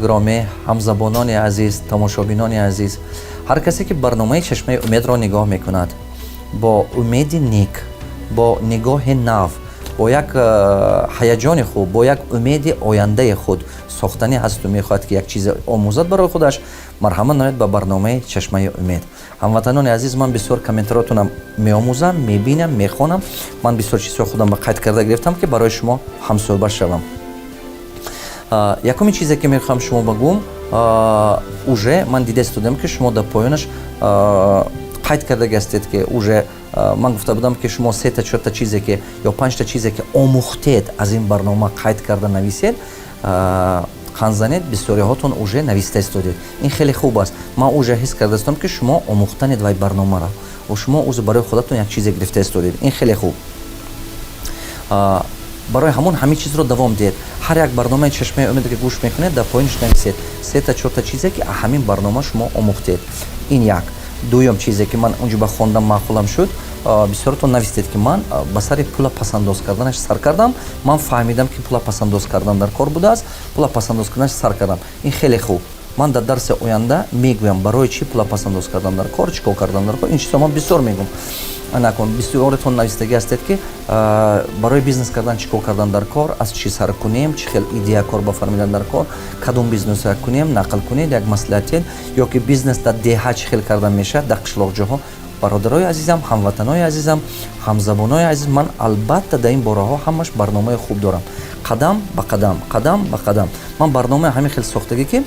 گرامی همزبانان عزیز، تماشابینان عزیز، هر کسی که برنامه چشمه امید را نگاه میکند با امید نیک، با نگاه نو، با یک هیجان خوب، با یک امید آینده خود ساختنی هست و میخواهد که یک چیز آموزد برای خودش، مرحمت نماید به برنامه چشمه امید. هموطنان عزیز، من بسیار کامنتاراتونم میآموزم، میبینم، میخوانم. من بسیار چیزها خودم به قید کرده گرفتم که برای شما همصحبت شوم. یکمی چیزی که میخوام شما بگم، уже من دیده استودم که شما در پایانش قید کرده هستید که уже من گفته بودم که شما 3 تا 4 تا چیزی که یا 5 تا چیزی که آموختید از این برنامه قید کرده نویسید، خانزنید بسیاری هاتون уже نویسته استودید. این خیلی خوب است. من уже حس کرده استم که شما آموختنید وای برنامه را و شما اوز برای خودتون یک چیزی گرفته استودید. این خیلی خوب. برای همین چیز رو دوام دید. هر یک برنامه چشمه امید که گوش میکنید در پایینش نویسید 3 تا 4 تا چیزی که همین برنامه شما آموختید. این یک. دوم چیزی که من اونجا بخوندم معقولم شد، بسیارتون نویسید که من به سر پول پسنداز کردنش سر کردم. من فهمیدم که پول پسنداز کردن در کار بوده است، پول پسنداز کردنش سر کردم. این خیلی خوب. من در درس آینده میگویم برای چی پول پسنداز کردن در کار، چیکار کردن در کار. این چیزا من بسیار میگم. نکن بسیارتون نویستگی هستید که برای بیزنس کردن چیکار کردن در کار، از چی سر کنیم، چه خیلی ایده کار بفرمایید در کار، کدوم بیزنس کنیم، نقل کنید یک مصلحت، یا که بیزنس در دیه چه خیلی کردن میشه در قشلاق جاها. برادرای عزیزم، هموطنای عزیزم، همزبانای عزیز، من البته در این باره ها همش برنامه خوب دارم. قدم به قدم، قدم به قدم. من برنامه همین خیلی ساختگی که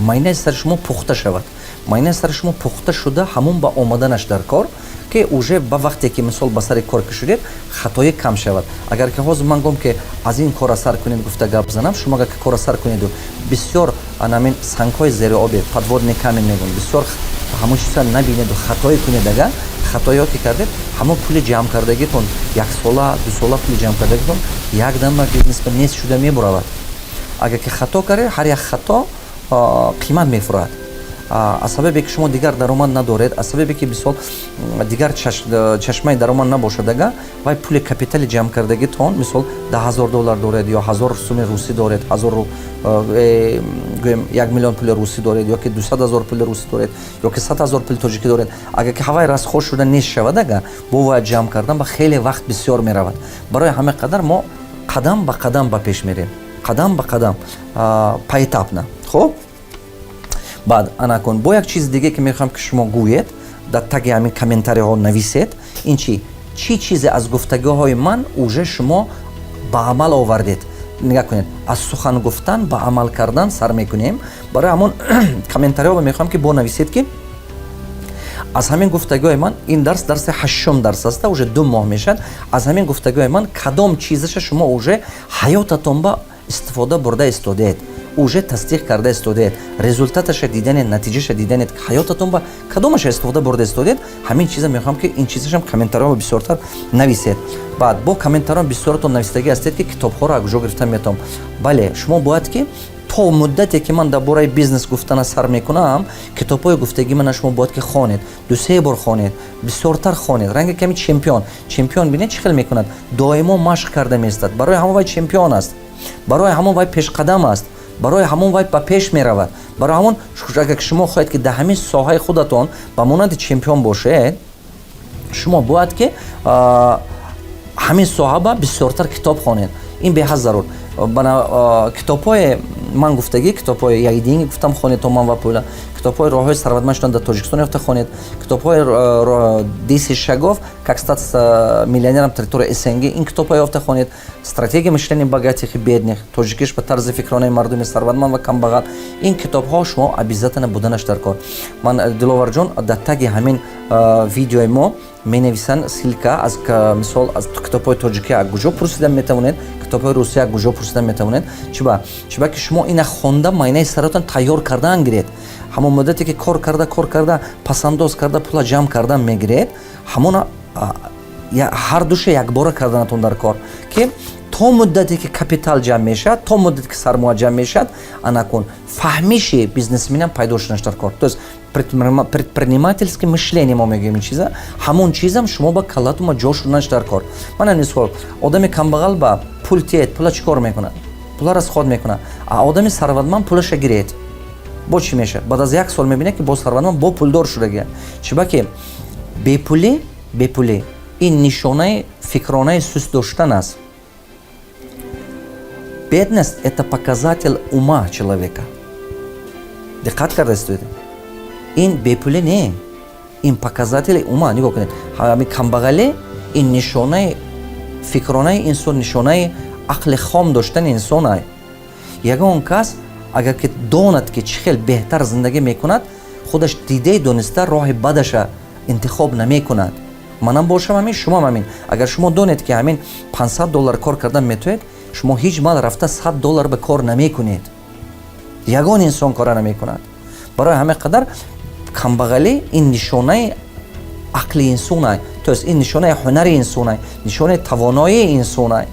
ماینه سر شما پخته شود. ماینه سر شما پخته شده همون با آمدنش در کار که اوجه با وقتی که مثال با سر کار کشیدید خطای کم شود. اگر که حاضر من گم که از این کار سر کنید گفته گپ بزنم، شما اگر که کار سر کنید و بسیار انامین سنگ‌های زیر آب پدواد نکامین میگم، بسیار همون چیزا نبینید و خطای کنید، اگر خطایی کردید همون پول جمع کردگیتون 1 سال 2 سال پول جمع کردگیتون یک دم بیزنس به نیست شده میبرود. اگر که خطا کردید هر یک خطا قیمت میفرواد. از سببی که شما دیگر درآمد ندارید، از سببی که بسیار دیگر چشمه درآمد نباشد، اگر وای پول کپیتال جمع کردگیتون مثال $10,000 دارید یا 1000 سوم روسی دارید، 1 میلیون پول روسی دارید، یا که 200,000 پول روسی دارید، یا که 100,000 پول تاجیکی دارید، اگر که هوای راست خوش شده نیست شود، اگر با وای جمع کردن با خیلی وقت بسیار می رود. برای همه قدر ما قدم به قدم به پیش میریم، قدم به قدم پایتاب نه. خب بعد انا کن با یک چیز دیگه که میخوام که شما گویید در تگ همین کامنتاری ها نویسید. این چی چیزی از گفتگوهای من اوجه شما به عمل آوردید. نگاه کنید، از سخن گفتن به عمل کردن سر میکنیم. برای همون کامنتاری ها میخوام که با نویسید که از همین گفتگوهای من، این درس 8م درس است، اوجه 2 ماه میشد. از همین گفتگوهای من کدام چیزش شما اوجه حیاتتون با استفاده برده استودید، اوجه تصدیق کرده استودید، رزولتاتش دیدن، نتیجهش دیدن، حیاتتون با کدومش استفاده برده استودید. همین چیزا میخوام که این چیزش هم کامنتارها بسیارتر نویسید. بعد با کامنتارها بسیارتون نویسیدگی هستید که کتاب ها را کجا گرفتم میتونم. بله شما باید که تا مدتی که من در باره بیزنس گفتن سر میکنم، کتابای گفتگی من شما باید که خوانید، 2-3 بار خوانید، بسیارتر خوانید. رنگ کمی چمپیون ببینید چه خیلی میکند، دائما مشق کرده میستد. برای همون وای چمپیون است، برای همون وای پیش قدم است، برای همون وای با پیش می رود. برای همون اگر شما خواهید که در همین ساحه خودتون با مانند چمپیون باشید، شما باید که همین ساحه با بسیارتر کتاب خوانید. این به حد ضرور. کتاب‌های من گفتگی، کتاب‌های یایدینگ گفتم خوانید تا من و پولا، کتاب‌های راه‌های ثروتمند شدن در تاجیکستان یافته خوانید، کتاب‌های دیسی شگاف как стать миллионером территории СНГ، این کتاب‌ها یافته خوانید. استراتژی مشلنی богатых и бедных، تاجیکیش به طرز فکرانه مردم ثروتمند و کمبخت. این کتاب‌ها شما ابیزتن بودنش در کار. من دلاور جان در تگ همین ویدیوی ما می‌نویسن سیلکا از مثال از کتاب‌های تاجیکی کجا پرسیدن میتونید، کتاب‌های روسی کجا پرسیدن میتونید. چرا که شما این خوانده ماینه سراتون تیار کردن گیرید. همون مدتی که کار کرده پسنداز کرده پول جمع کردن میگیرید، همون هر دوش یک بار کردنتون در کار که تا مدتی که کپیتال جمع میشد، تا مدتی که سرمایه جمع میشد، انا کن فهمیش بیزنسمنم پیدا شدنش در کار. تو есть предпринимательское мышление ما میگیم این چیزا، همون چیزام شما با کلاتون جا شدنش در کار. من این سوال آدم کمبغل با پول تیت پول چیکار میکنه؟ пулар аз ход мекунад. А одами сарватманд пулаша гиред. бо чӣ мешавад? Баъд аз 1 сол мебинед ки бо сарватманд бо пулдор шуда гирад. чиба ки бепулӣ ин нишонаи фикронаи суст доштан аст. Бедность – это показатель ума человека. Диққат кардастед? Ин бепулӣ не, ин показатели ума. нигоҳ кунед, ҳамин камбағалӣ ин нишонаи фикронаи инсон, нишонаи ақли хом доштани инсон аст. ягон кас агар ки донад ки чӣ хел беҳтар зиндагӣ мекунад, худаш дидаи дониста роҳи бадаша интихоб намекунад. манам бошам ҳамин, шумам ҳамин. агар шумо донед ки ҳамин $500 кор кардан метавонед, шумо ҳеҷ мал рафта $100 ба кор намекунед. ягон инсон кора намекунад. барои ҳамин қадар камбағалӣ ин нишонаи ақли инсон аст. то есть ин нишонаи ҳунари инсон аст, нишонаи тавоноии инсон аст.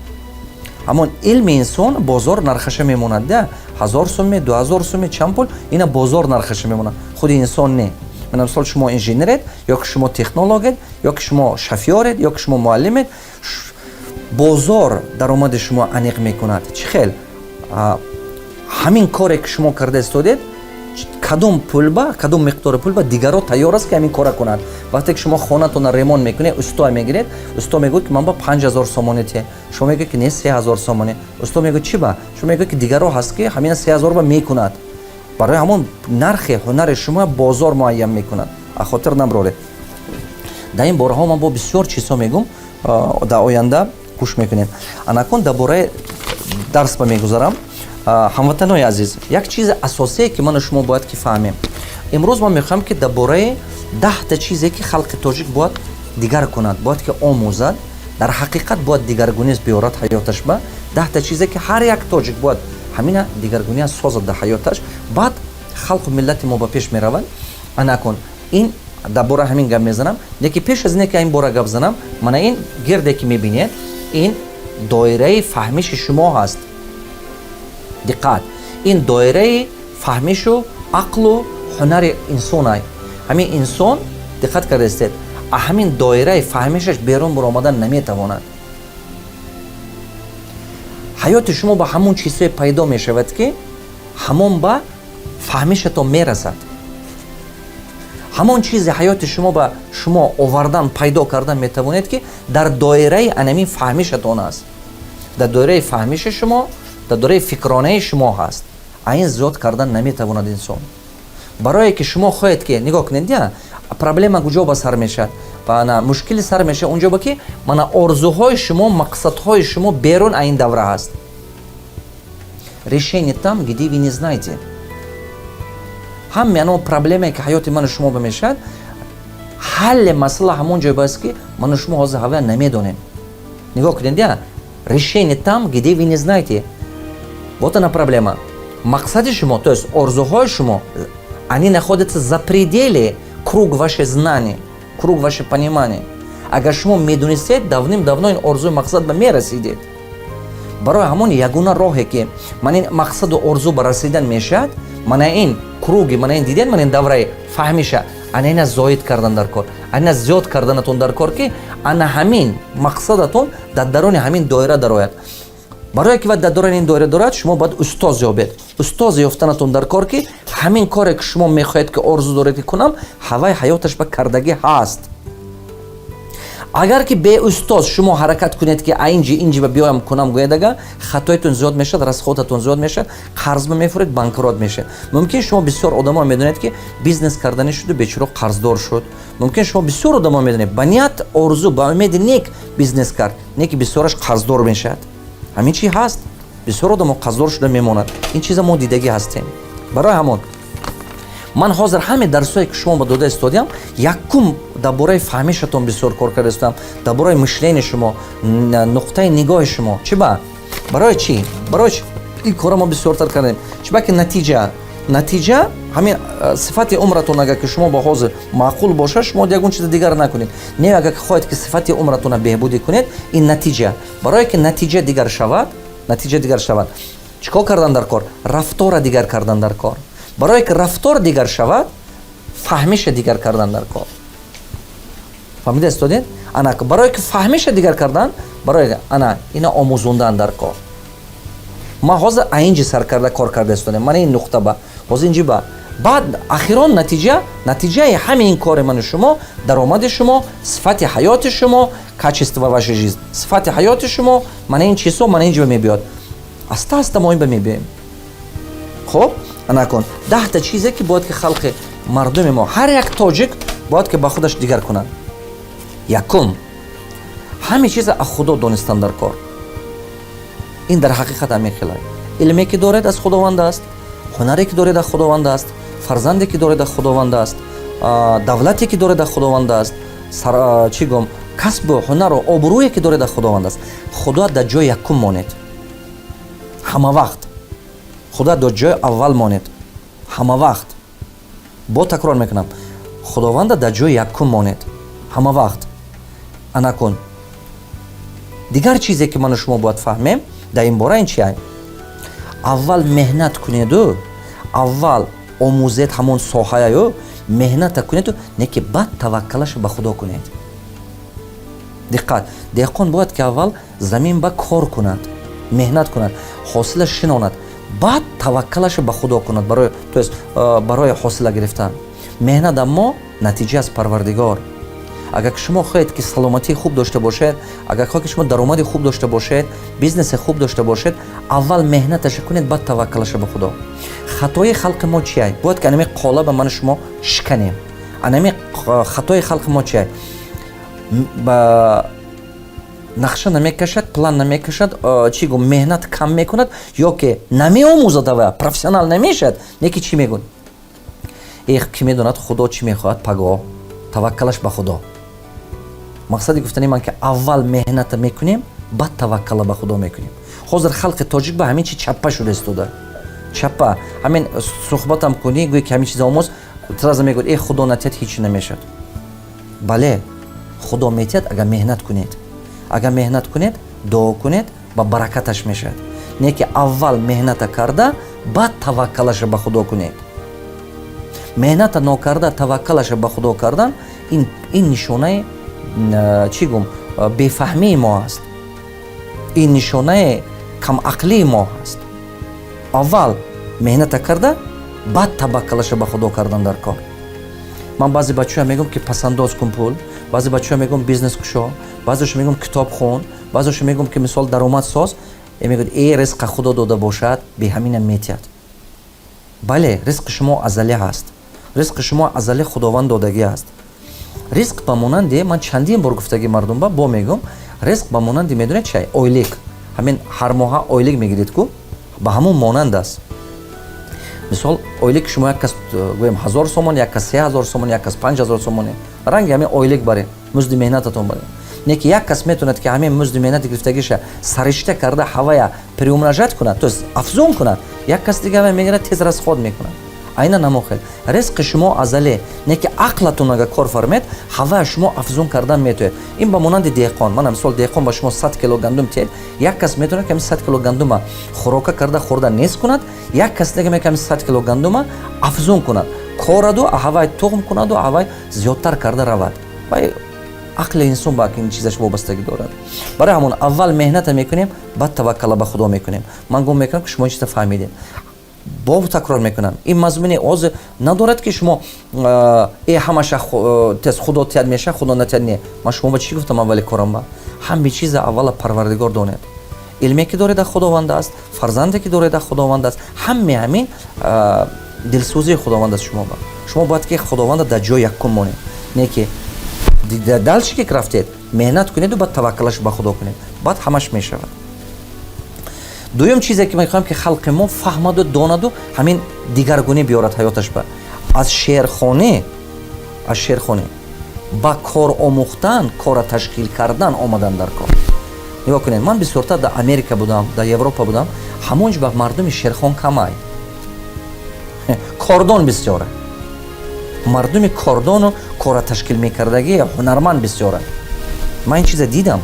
ҳамон илми инсон бозор нархаша мемонад. да 1000 сум, 2000 сум, чанд пул, ина бозор нархаша мемонад. худи инсон не. мисол шумо инженеред, ё ки шумо технологед, ё ки шумо шофёред, ё ки шумо муаллимед, бозор даромади шумо аниқ мекунад. чӣ хел ҳамин коре ки шумо карда истодед, кадом пулба, кадом миқдори пулба дигаро тайёр аст ки ҳамин кора кунад. вақте ки шумо хонатонро ремонт мекунед, усто мегиред, усто мегӯяд ки ман ба 5000 сомоне тие, шумо мегӯяд ки не 3000 сомоне, усто мегӯяд чӣ ба, шумо мегӯяд ки дигаро ҳаст ки ҳамина 3000 ба мекунад. барои ҳамон нархи ҳунари шумо бозор муайян мекунад. ахотир наброред. дар ин бораҳо ман бо бисёр чизҳо мегӯм, дар оянда гӯш мекунед. анакун дар бораи дарс ба мегузарам. ҳамватанои азиз, як чизи асосие ки ману шумо бояд ки фаҳмем. имрӯз ман мехоҳам ки дар бораи 10 чизе ки халқи тоҷик бояд дигар кунад, бояд ки омӯзад, дар ҳақиқат бояд дигаргунист биёрад ҳаёташ ба 10 чизе ки ҳар як тоҷик бояд ҳамина дигаргуния созад дар ҳаёташ. баъд халқу миллати мо ба пеш меравад. анакун ин дар бораи ҳамин гап мезанам. леки пеш аз ине ки ин бора гап занам, мана ин гирде ки мебинед, ин доираи фаҳмиши шумо ҳаст. диққат, ин доираи фаҳмишу ақлу ҳунари инсон аст. ҳамин инсон, диққат кардастед, ҳамин доираи фаҳмишаш берун баромадан наметавонад. ҳаёти шумо ба ҳамон чизҳое пайдо мешавад ки ҳамон ба фаҳмишатон мерасад. ҳамон чизи ҳаёти шумо ба шумо овардан, пайдо кардан метавонед ки дар доираи анамин фаҳмишатон аст. дар доираи фаҳмиши шумо, дар доираи фикронаи шумо ҳаст. ин зиёд кардан наметавонад инсон. барое ки шумо хоҳед ки нигоҳ кунед, я проблема куҷо ба сар мешавад, ана мушкили сар мешавад онҷо ба ки мана орзуҳои шумо, мақсадҳои шумо берун ин давра ҳаст. решение там, где вы не знаете. ҳамин ано проблемае ки ҳаёти ману шумо ба мешавад, ҳалли масъала ҳамон ҷой бааст ки ману шумо ҳозир ҳавла намедонем. нигоҳ кунед, я решение там, где вы не знаете. вот она проблема. мақсади шумо, то есть орзуҳои шумо, они находятся за пределе круг вашей знаний, круг вашей понимания. агар шумо медонистед, давним-давно ин орзуи мақсад ба мерасидед. барои ҳамон ягона роҳе ки ман ин мақсаду орзу ба расидан мешавад, мана ин круги, мана ин дидед, мана ин давраи фаҳмиша, ана ина зоид кардан дар кор, ана зиёд карданатон дар кор ки ана ҳамин мақсадатон дар дарони ҳамин доира дарояд. барое ки дар дарони ин доира дорад, шумо бояд устоз ёбед. устоз ёфтанатон дар кор ки ҳамин коре ки шумо мехоҳед ки орзу доред ки кунам, ҳаваи ҳаёташ ба кардагӣ ҳаст. агар ки беустоз шумо ҳаракат кунед ки инҷи ба биёям кунам гӯядага, хатоятон зиёд мешавад, расходатон зиёд мешавад, қарз ба мефуред, банкрот мешавад. мумкин шумо бисёр одамо медонед ки бизнес кардани шуду, бечоро қарздор шуд. мумкин шумо бисёр одамо медонед ба ният орзу, ба умеди нек бизнес кард, не ки бисёраш қарздор мешавад. ҳамин чи ҳаст. бисёр одамо қарздор шуда мемонад. ин чиза мо дидагӣ ҳастем. барои ҳамон ман ҳозир ҳамин дарсое ки шумо ба дода истодиам, якум дар бораи фаҳмишатон бисёр кор карда истодам, дар бораи мишлени шумо, нуқтаи нигоҳи шумо. чӣ ба? барои чӣ? барои чӣ ин кора мо бисёртар кардем? чӣ ба ки натиҷа ҳамин сифати умратон агар ки шумо ба ҳозир маъқул бошад, шумо ягон чизи дигар накунед. не агар ки хоҳед ки сифати умратона беҳбудӣ кунед, ин натиҷа. барое ки натиҷа дигар шавад, чӣ кор кардан дар кор? рафтора дигар кардан дар кор. барое ки рафтор дигар шавад, фаҳмиша дигар кардан дар кор. фаҳмида истодед? ана барое ки фаҳмиша дигар кардан, барое ана ина омӯзондан дар кор. ма ҳозир аинҷи сар карда кор карда истодем мана ин нуқта ба ҳозир инҷи ба баъд ахирон натиҷаи ҳамин кори ману шумо даромади шумо сифати ҳаёти шумо качество вашей жизни сифати ҳаёти шумо мана ин чизо мана инҷа мебиёд аста аста мо ин ба мебием хуб анакун 10 чизе ки бояд ки халқи мардуми мо ҳар як тоҷик бояд ки ба худаш дигар кунад якум ҳамин чиза аз худо донистан дар кор ин дар ҳақиқат ҳамин хелай илме ки доред аз худованд аст ҳунаре ки доред аз худованд аст фарзанде ки доред аз худованд аст давлате ки доред аз худованд аст чӣ гум касбу ҳунару обрӯе ки доред аз худованд аст худо дар ҷои якум монед ҳама вақт худо дар ҷои аввал монед ҳама вақт бо такрор мекунам худованда дар ҷои якум монед ҳама вақт анакун дигар чизе ки ману шумо бояд фаҳмем дар ин бора ин чи ай аввал меҳнат кунеду аввал омӯзед ҳамон соҳааю меҳната кунеду не ки баъд таваккалаша ба худо кунед диққат деҳқон бояд ки аввал замин ба кор кунад меҳнат кунад ҳосила шинонад баъд таваккалаша ба худо кунад барои ҳосила гирифтан меҳнат аммо натиҷа аз парвардигор агар ки шумо хоҳед ки саломатии хуб дошта бошед агар хоҳед ки шумо даромади хуб дошта бошед бизнеси хуб дошта бошед аввал меҳнаташа кунед баъд таваккалаша ба худо хатои халқи мо чи ай бояд ки анами қолаба ману шумо шиканем анами хатои халқи мо чи ай ба нақша намекашад план намекашад чӣ гум меҳнат кам мекунад ё ки намеомӯзад ава профессионал намешад не ки чӣ мегӯяд ки медонад худо чӣ мехоҳад пагоҳ таваккалаш ба худо мақсади гуфтани ман ки аввал меҳната мекунем баъд таваккала ба худо мекунем ҳозир халқи тоҷик ба ҳамин чи чаппа шуда истода чаппа ҳамин суҳбатам кунӣ гӯи ки ҳамин чиза омӯз сразу мегӯяд худо натиҳад ҳеҷ намешад бале худо метиҳад агар меҳнат кунед агар меҳнат кунед дуо кунед ба баракаташ мешавад не ки аввал меҳната карда баъд таваккалаша ба худо кунед меҳната нокарда таваккалаша ба худо кардан ин нишонаи чӣ гум бефаҳмии мо аст ин нишонаи камақлии мо аст аввал меҳната карда баъд таваккалаша ба худо кардан дар кор ман баъзе бачаҳоя мегӯям ки пасандоз кун пул баъзе бачаҳоя мегӯям бизнес кушо баъзеашо мегӯям китоб хун баъзеашо мегӯям ки мисол даромад соз мегӯяд ризқа худо дода бошад беҳаминам метиҳад бале ризқи шумо азалӣ ҳаст ризқи шумо азалӣ худованд додагӣ аст ризқ ба монанди ман чандин бор гуфтаги мардум ба бо мегӯям ризқ ба монанди медонед чи ойлик ҳамин ҳар моҳа ойлик мегиред ку ба ҳамон монанд аст мисол ойлик шумо як кас гӯем 1000 сомон як кас 3000 сомон як кас 5000 сомоне ранги ҳамин ойлик баре музди меҳнататон баре не ки як кас метавонад ки ҳамин музди меҳнати гирифтагиша саришта карда ҳавая приумножат кунад то есть афзун кунад як кас дига мегирад тез расход мекунад айна намохел ризқи шумо азале не ки ақлатон агар кор фармед ҳавая шумо афзун кардан метавонед ин ба монанди деҳқон мана мисол деҳқон ба шумо 100 кило гандум тиҳед як кас метавонад ки 100 кило гандума хӯрока карда хӯрда нес кунад як кас дига мекунад 100 кило гандума афзун кунад кораду ҳавай туғм кунаду ҳавай зиёдтар карда равад ақли инсон ба ин чизаш вобастагӣ дорад барои ҳамон аввал меҳната мекунем баъд таваккала ба худо мекунем ман гум мекунам ки шумо ин чиза фаҳмидем бо такрор мекунам ин мазмуни ҳозир надорад ки шумо ҳамаша тез худо тиҳад меша худо натиҳад не ман шумо ба чӣ гуфтам аввали корам ба ҳами чиза аввала парвардигор донед илме ки доред аз худованд аст фарзанде ки доред аз худованд аст ҳамаи ҳамин дилсӯзии худованд аст шумо бояд ки худованда дар ҷои якум монед не ки далчи ки рафтед меҳнат кунеду баъд таваккалаш ба худо кунед баъд ҳамаш мешавад дуюм чизе ки мехоҳам ки халқи мо фаҳмаду донаду ҳамин дигаргунӣ биёрад ҳаёташ ба аз шерхонӣ ба кор омӯхтан кора ташкил кардан омадан дар кор нигоҳ кунед ман бисёртар дар америка будам дар европа будам ҳамонҷ ба мардуми шерхон камай кордон бисёра мардуми кордону кора ташкил мекардагӣ ҳунарманд бисёра ман ин чиза дидам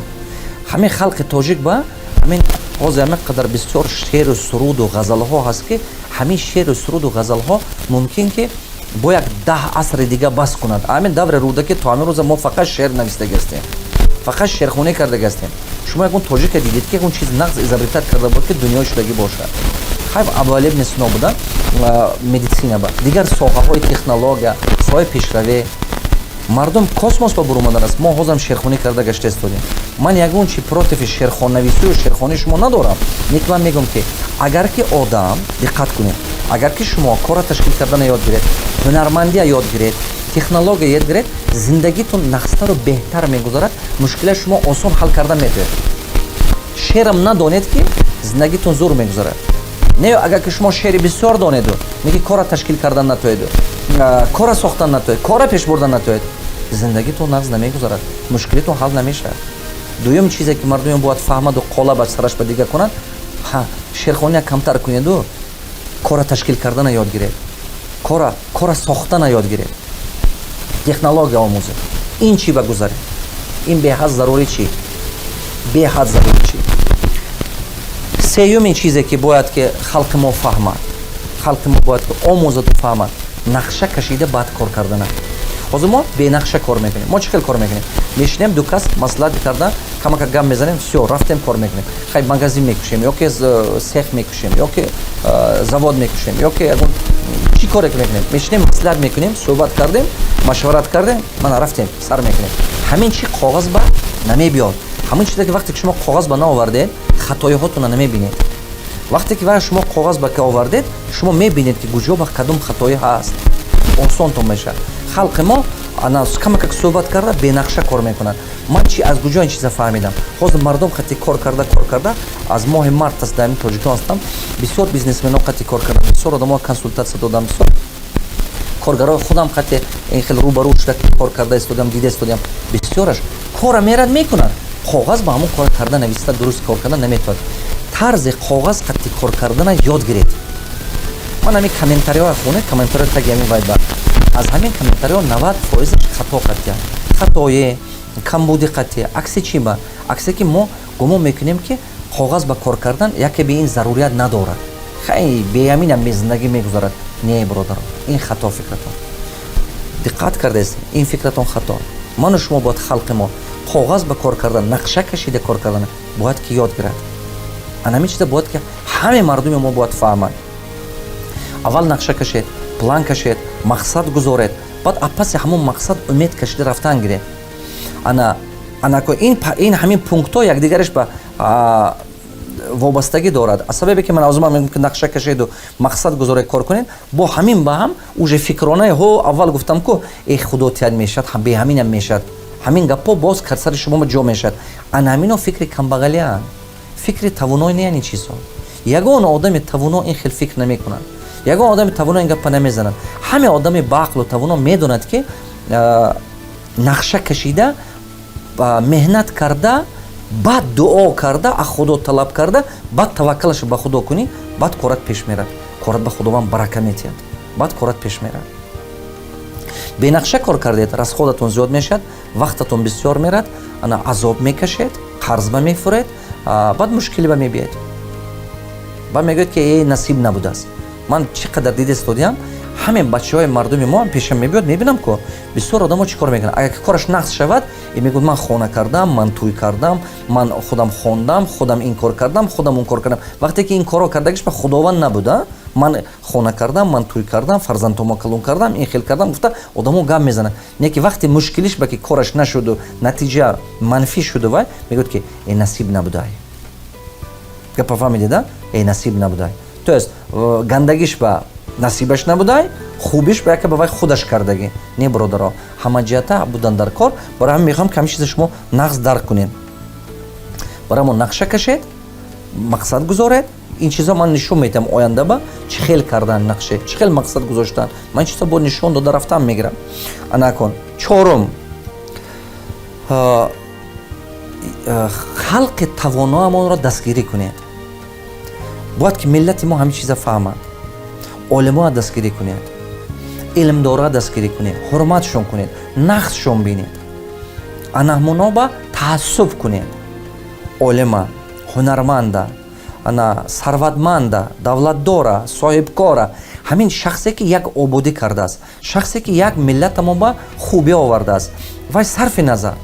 ҳамин халқи тоҷик ба ҳамин ҳозир ҳамин қадар бисёр шеру суруду ғазалҳо ҳаст ки ҳамин шеру суруду ғазалҳо мумкин ки бо як 10 асри дига бас кунад ҳамин даври рӯдаки то ҳамин рӯза мо фақат шеър навистагӣ ҳастем фақат шерхонӣ карда гастем. Шумо ягон тоҷика дидед ки ягон чиз нағз изобретат карда буд ки дунё шудагӣ бошад. хайб аввалеб несино буда медицина ба дигар соҳаҳои технология соҳаи пешравӣ мардум космос ба буромадан аст. Мо ҳозам шерхонӣ карда гашта истодем. Ман ягон чи против шерхоннависию шерхонӣ шумо надорам. Ник ман мегӯям ки агар ки одам диққат кунед, агар ки шумо кора ташкил кардана ёд гиред, ҳунармандия ёд гиред, технология ёд гиред, зиндагитон нақстару беҳтар мегузарад, мушкилаи шумо осон ҳал карда метавонед. Шерам надонед ки зиндагитон зур мегузарад. Не агар ки шумо шери бисёр донеду, меги кора ташкил кардан натоеду, кора сохтан натоед, кора пеш бурдан натоед, зиндагитон нағз намегузарад, мушкилитон ҳал намешавад. Дуюм чизе ки мардум бояд фаҳмаду қола ба сараш ба дига кунад, шерхония камтар кунеду, кора ташкил кардана ёд гиред, кора сохтана ёд гиред, технология омӯзед. Ин чӣ ба гузаред? Ин беҳад зарури чӣ? Беҳад зарури чӣ? сеюмин чизе ки бояд ки халқи мо фаҳмад, халқи мо бояд ки омӯзаду фаҳмад, нақша кашида баъд кор кардана. ҳозир мо бенақша кор мекунем. Мо чӣ хел кор мекунем? Мешинем ду кас маслиҳат карда камака гап мезанем, всё рафтем кор мекунем. Хай магазин мекушем, ёки сех мекушем, ёки завод мекушем, ёки ягон чӣ коре мекунем? Мешинем маслиҳат мекунем, суҳбат кардем, машварат кардем, мана рафтем, сар мекунем. Ҳамин чӣ қоғаз ба намебиёд. ҳамин чизе ки вақте ки шумо қоғаз ба наовардед, хатоиҳотона намебинед. вақте ки шумо қоғаз ба ка овардед, шумо мебинед ки куҷо ба кадом хатоӣ ҳаст. осонтон мешавад. халқи мо камака суҳбат карда бенақша кор мекунад. ман чи аз куҷо ин чиза фаҳмидам? ҳозир мардум қати кор карда аз моҳи март аст дар тоҷикистон ҳастам, бисёр бизнесмено қати кор карда, бисёр одаморо консултатсия додам, бисёр коргарои худам қати ин хел рӯбарӯ шуда кор карда истодам, дида истодам. бисёраш кора мерад мекунад, қоғаз ба ҳамон кор карда нависта дуруст кор карда наметавонад. тарзи қоғаз қати кор кардана ёд гиред. ман ҳамин комментариҳои хунед, комментариҳои таги ҳамин вайбар, аз ҳамин комментариҳо 90% хато қатия, хатое, камбуди қатия. акси чӣ ба? аксе ки мо гумон мекунем ки қоғаз ба кор кардан яке бе ин зарурият надорад. хай беяминам зиндагӣ мегузарад. Не бародарон, ин хато фикратон. диққат кардест, ин фикратон хато. ману шумо бояд халқи мо қоғаз ба кор кардан, нақша кашида кор кардан бояд ки ёд гирад. ана ҳамин чиза бояд ки ҳаме мардуми мо бояд фаҳмад. аввал нақша кашед, план кашед, мақсад гузоред, баъд апаси ҳамон мақсад умед кашида рафтан гиред. ин ҳамин пунктҳо якдигараш ба вобастагӣ дорад. аз сабабе ки ман озма мегӯям ки нақша кашеду мақсад гузоред кор кунед, бо ҳамин ба ҳам уже фикрона аввал гуфтам ку худо тияд мешад, бе ҳаминам мешад, ҳамин гапҳо боз кар сари шумо ҷо мешад. ана ҳамино фикри камбағалианд, фикри тавоной не ин чизҳо. ягон одами тавоно ин хел фикр намекунад. ягон одами тавоно ин гапа намезанад. ҳаме одами баақлу тавоно медонад ки нақша кашида, меҳнат карда, баъд дуо карда, аз худо талаб карда, баъд таваккалаш ба худо кунӣ, баъд корат пеш мерад. корат ба худованд барака метиҳад, баъд корат пеш мерад. бенақша кор кардед, расходатон зиёд мешад, вақтатон бисёр мерад, ана азоб мекашед, қарз ба мефуред, баъд мушкилӣ ба мебиед. ба мегӯед ки насиб набудааст. ман чӣ қадар дида истодиам, ҳамин бачаҳои мардуми мо пешам мебиёд, мебинам ку бисёр одамо чӣ кор мекунад. агар ки кораш нақс шавад, мегӯяд ман хона кардам, ман тӯй кардам, ман худам хондам, худам ин кор кардам, худам он кор кардам. вақте ки ин корро кардагиш ба худованд набуда, ман хона кардам, ман тӯй кардам, фарзандомо калон кардам, ин хел кардам, гуфта одамо гап мезанад. не ки вақте мушкилиш ба ки кораш нашуду, натиҷа манфӣ шуду, вай мегӯяд ки насиб набудай. гапа фаҳмидед, насиб набудай. то есть гандагиш ба насибаш набудай, хубиш ба яке ба вай худаш кардагӣ. не бародаро, ҳама ҷиҳата будан дар кор. барои ҳамин мехоҳам ки ҳамин чиза шумо нағз дарк кунед. барои мо нақша кашед, мақсад гузоред. ин чиза ман нишон метиҳам оянда ба чӣ хел кардан нақше, чӣ хел мақсад гузоштан. ман чиза бо нишон дода рафтан мегирам. ана кун. чорум, халқи тавоноамонро дастгирӣ кунед. бояд ки миллати мо ҳамин чиза фаҳмад. олимоа дастгирӣ кунед, илмдора дастгирӣ кунед, ҳурматшон кунед, нақсшон бинед. ана ҳамоноба таассуб кунед. олима, ҳунарманда, ана сарватманда, давлатдора, соҳибкора, ҳамин шахсе ки як ободӣ кардааст, шахсе ки як миллатамонба хубӣ овардааст. вай сарфи назар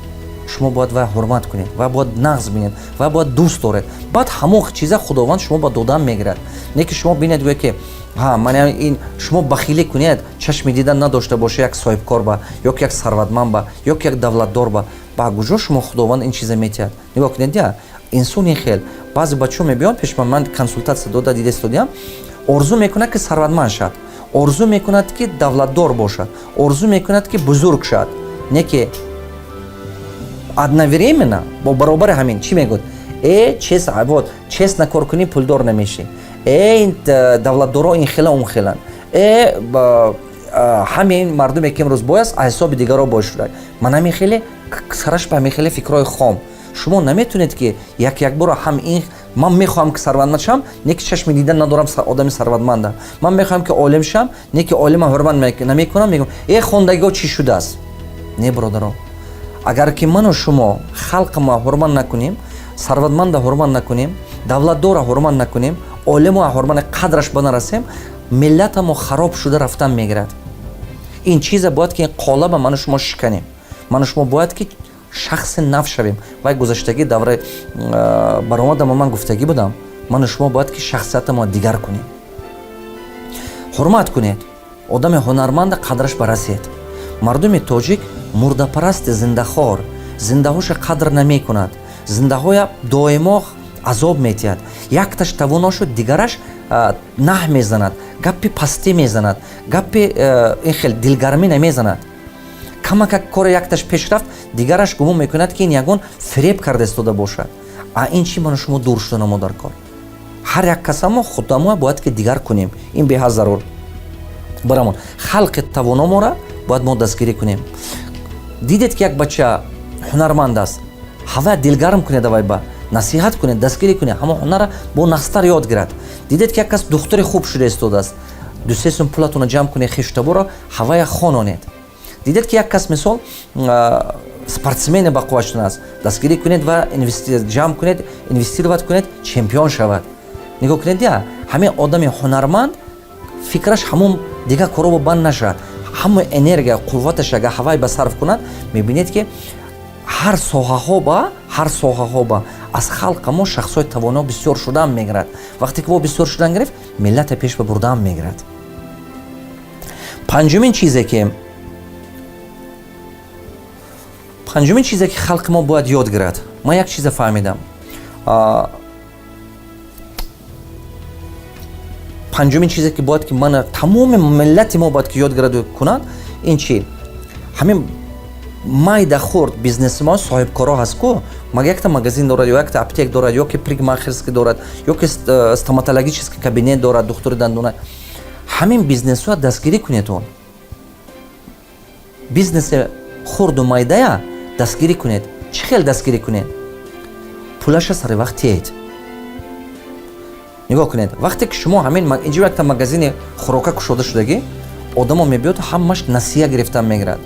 шумо бояд вай ҳурмат кунед, вай бояд нағз бинед, вай бояд дӯст доред. Баъд ҳамон чиза худованд шумо ба додан мегирад. Не ки шумо бинед гӯя ки ман ин шумо бахилӣ кунед, чашми дидан надошта боша як соҳибкор ба, ёки як сарватманд ба, ёки як давлатдор ба. Ба куҷо шумо худованд ин чиза метиҳад? Нигоҳ кунед я инсон ин хел баъзе бачаҳо мебиёнд пеш ман консултатсия дода дида истодиам, орзу мекунад ки сарватманд шавад, орзу мекунад ки давлатдор бошад, орзу мекунад ки бузург шавад. Не ки одновременно бо баробари ҳамин чӣ мегӯяд? Вот честно кор кунӣ пулдор намешӣ. Давлатдорҳо ин хела он хелан. Ҳамин мардуме ки имрӯз бой аст аз ҳисоби дигарҳо бой шуда. Ман ҳамин хеле сараш ба ҳамин хеле фикрҳои хом. Шумо наметавонед ки як бора ҳам ин ман мехоҳам ки сарватманд шавам, не ки чашми дидан надорам одами сарватманда. Ман мехоҳам ки олим шавам, не ки олима ҳурмат намекунам, мегӯям хондагиҳо чӣ шудааст? Не бародарон. Агар ки ману шумо халқама ҳурмат накунем, сарватманда ҳурмат накунем, давлатдора ҳурмат накунем, олимо ҳурмат қадраш банарасем, миллатамо хароб шуда рафтан мегирад. Ин чиза бояд ки ин қолаба ману шумо шиканем. Ману шумо бояд ки шахси нав шавем. Вай гузаштаги давраи баромадама ман гуфтагӣ будам, ману шумо бояд ки шахсиятамо дигар кунем. Ҳурмат кунед. Одами ҳунарманда қадраш барасед. Мардуми тоҷик мурдапарасти зиндахор, зиндаҳоша қадр намекунад. Зиндаҳоя доимо азоб метиҳад. Якташ тавоношу дигараш наҳ мезанад, гапи пастӣ мезанад, гапи ин хел дилгармӣ намезанад. Камака кори якташ пеш рафт, дигараш гумон мекунад ки ин ягон фиреб карда истода бошад. Ин чӣ ману шумо дур шуданамо дар кор. Ҳар як касамо худамоа бояд ки дигар кунем. Ин беҳад зарур. Барамон халқи тавономора бояд мо дастгирӣ кунем. Дидед ки як бача ҳунарманд аст, ҳавай дилгарм кунед, авай ба насиҳат кунед, дастгирӣ кунед, ҳама ҳунара бо нахстар ёд гирад. Дидед ки як кас духтури хуб шуда истодааст, 2-3 сум пулатона ҷамъ кунед, хештаборо ҳавая хононед. Дидед ки як кас мисол спортсмени ба қувват шудааст, дастгирӣ кунед ва ҷамъ кунед, инвестировать кунед, чемпион шавад. нигоҳ кунед, я ҳамин одами ҳунарманд фикраш ҳамон дигар коробо банд нашавад. ҳамон энергия қувваташ ага ҳавай ба сарф кунад, мебинед ки ҳар соҳаҳо ба аз халқа мо шахсҳои тавоно бисёр шудан мегирад. Вақте ки во бисёр шудан гирифт, миллата пеш ба бурдан мегирад. Панҷумин чизе ки халқи мо бояд ёд гирад. Ман як чиза фаҳмидам. Панҷумин чизе ки бояд ки ман тамоми миллати мо бояд ки ёд гирад кунад, ин чи? Ҳамин майда хурд бизнеси мо соҳибкоро ҳаст ку, якта магазин дорад, ё якта аптек дорад, ёки парикмахерский дорад, ёки стоматологический кабинет дорад, духтури дандона. Ҳамин бизнесҳоя дастгирӣ кунед. Он бизнеси хурду майдая дастгирӣ кунед. Чӣ хел дастгирӣ кунед? пулаша сари вақт тиед. нигоҳ кунед, вақте ки шумо ҳамин инҷо якта магазини хӯрока кушода шудагӣ, одамо мебиёд ҳамаш насия гирифтан мегирад.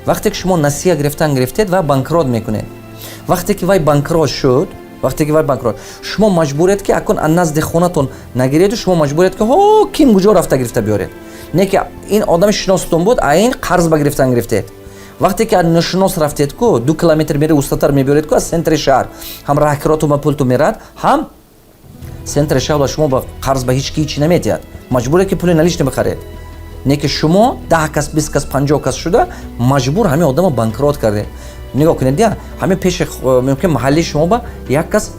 вақте ки шумо насия гирифтед, вай банкрот мекунед. вақте ки вай банкрот шуд, шумо маҷбуред ки акун аз назди хонатон нагиреду, шумо маҷбуред ки ким куҷо рафта гирифта биёред. Не ки ин одами шиносатон буд, ин қарз ба гирифтан гирифтед. вақте ки ношинос рафтед ку 2 километр мери устатар мебиёред ку аз центри шаҳр, ҳам раҳкироту ба пулту мерад, ҳам центри шаҳр шумо ба қарз ба ҳеҷ ки ҳичи наметиҳад. маҷбуре ки пули налични бихаред. Не ки шумо 10 кас, 20 кас, 50 кас шуда маҷбур ҳамин одамо банкрот кардед. нигоҳ кунед, я ҳамин пеши мумкин маҳалли шумо ба як кас